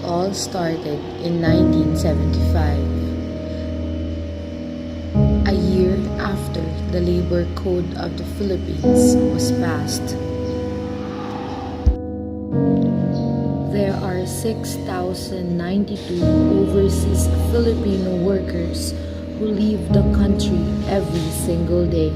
all started in 1975, a year after the Labor Code of the Philippines was passed. There are 6,092 overseas Filipino workers who leave the country every single day.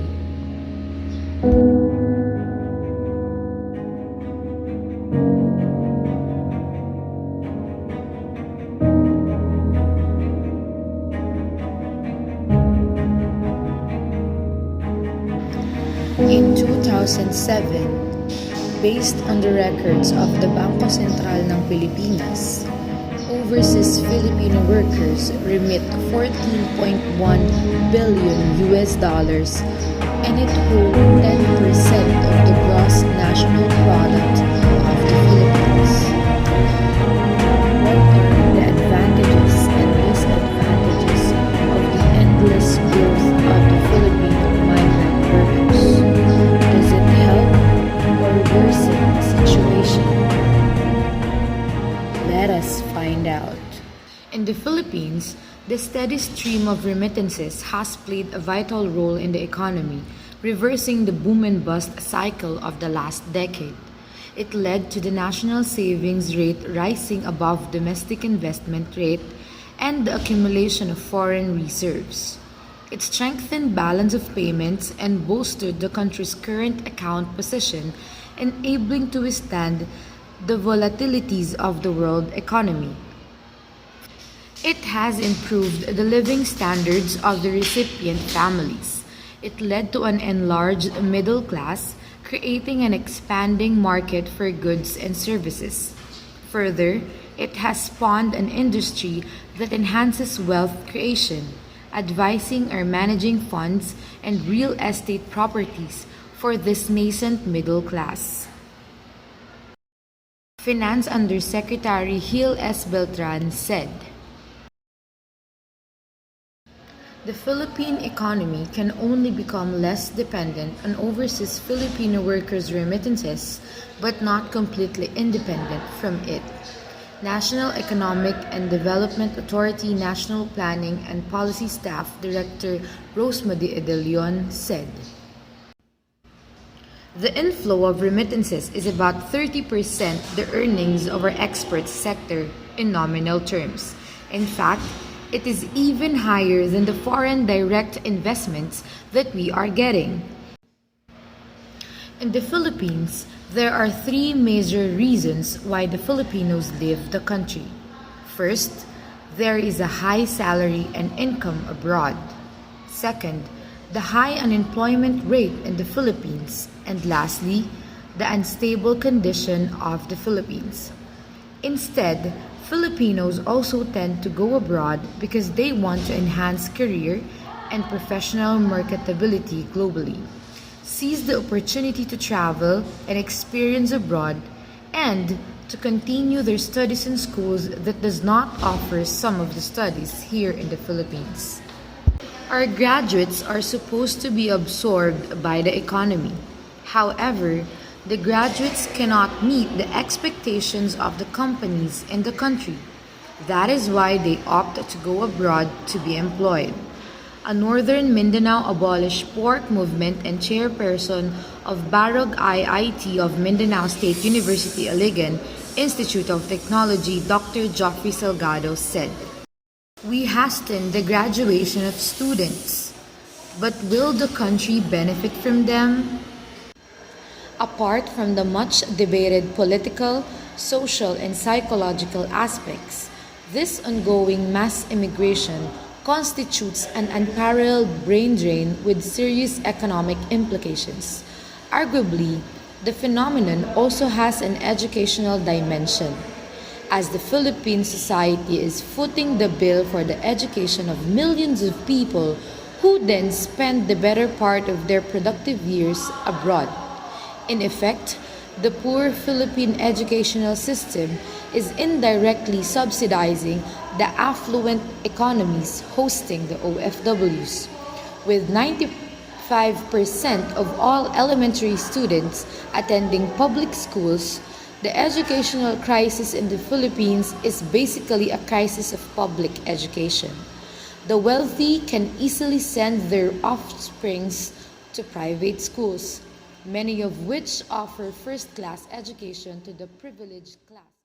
In 2007, based on the records of the Bangko Sentral ng Pilipinas, overseas Filipino workers remit 14.1 billion US dollars and it holds 10% of the gross national product of the Philippines. What are the advantages and disadvantages of the endless growth of the Filipino migrant workers? Does it help or worsen the situation? Let us find out. In the Philippines, the steady stream of remittances has played a vital role in the economy, reversing the boom and bust cycle of the last decade. It led to the national savings rate rising above domestic investment rate and the accumulation of foreign reserves. It strengthened balance of payments and bolstered the country's current account position, enabling to withstand the volatilities of the world economy. It has improved the living standards of the recipient families. It led to an enlarged middle class, creating an expanding market for goods and services. Further, it has spawned an industry that enhances wealth creation, advising or managing funds and real estate properties for this nascent middle class. Finance Undersecretary Gil S. Beltran said, "The Philippine economy can only become less dependent on overseas Filipino workers' remittances, but not completely independent from it." National Economic and Development Authority National Planning and Policy Staff Director Rosemary De Leon said, "The inflow of remittances is about 30% the earnings of our export sector in nominal terms. In fact, it is even higher than the foreign direct investments that we are getting." In the Philippines, there are three major reasons why the Filipinos leave the country. First, there is a high salary and income abroad. Second, the high unemployment rate in the Philippines. And lastly, the unstable condition of the Philippines. Instead, Filipinos also tend to go abroad because they want to enhance career and professional marketability globally, seize the opportunity to travel and experience abroad, and to continue their studies in schools that does not offer some of the studies here in the Philippines. Our graduates are supposed to be absorbed by the economy. However, the graduates cannot meet the expectations of the companies in the country. That is why they opt to go abroad to be employed. A Northern Mindanao abolished pork movement and chairperson of Barog IIT of Mindanao State University Aligan Institute of Technology, Dr. Geoffrey Salgado said, "We hasten the graduation of students, but will the country benefit from them?" Apart from the much debated political, social, and psychological aspects, this ongoing mass immigration constitutes an unparalleled brain drain with serious economic implications. Arguably, the phenomenon also has an educational dimension, as the Philippine society is footing the bill for the education of millions of people who then spend the better part of their productive years abroad. In effect, the poor Philippine educational system is indirectly subsidizing the affluent economies hosting the OFWs, with 95% of all elementary students attending public schools. The educational crisis in the Philippines is basically a crisis of public education. The wealthy can easily send their offsprings to private schools, many of which offer first class education to the privileged class.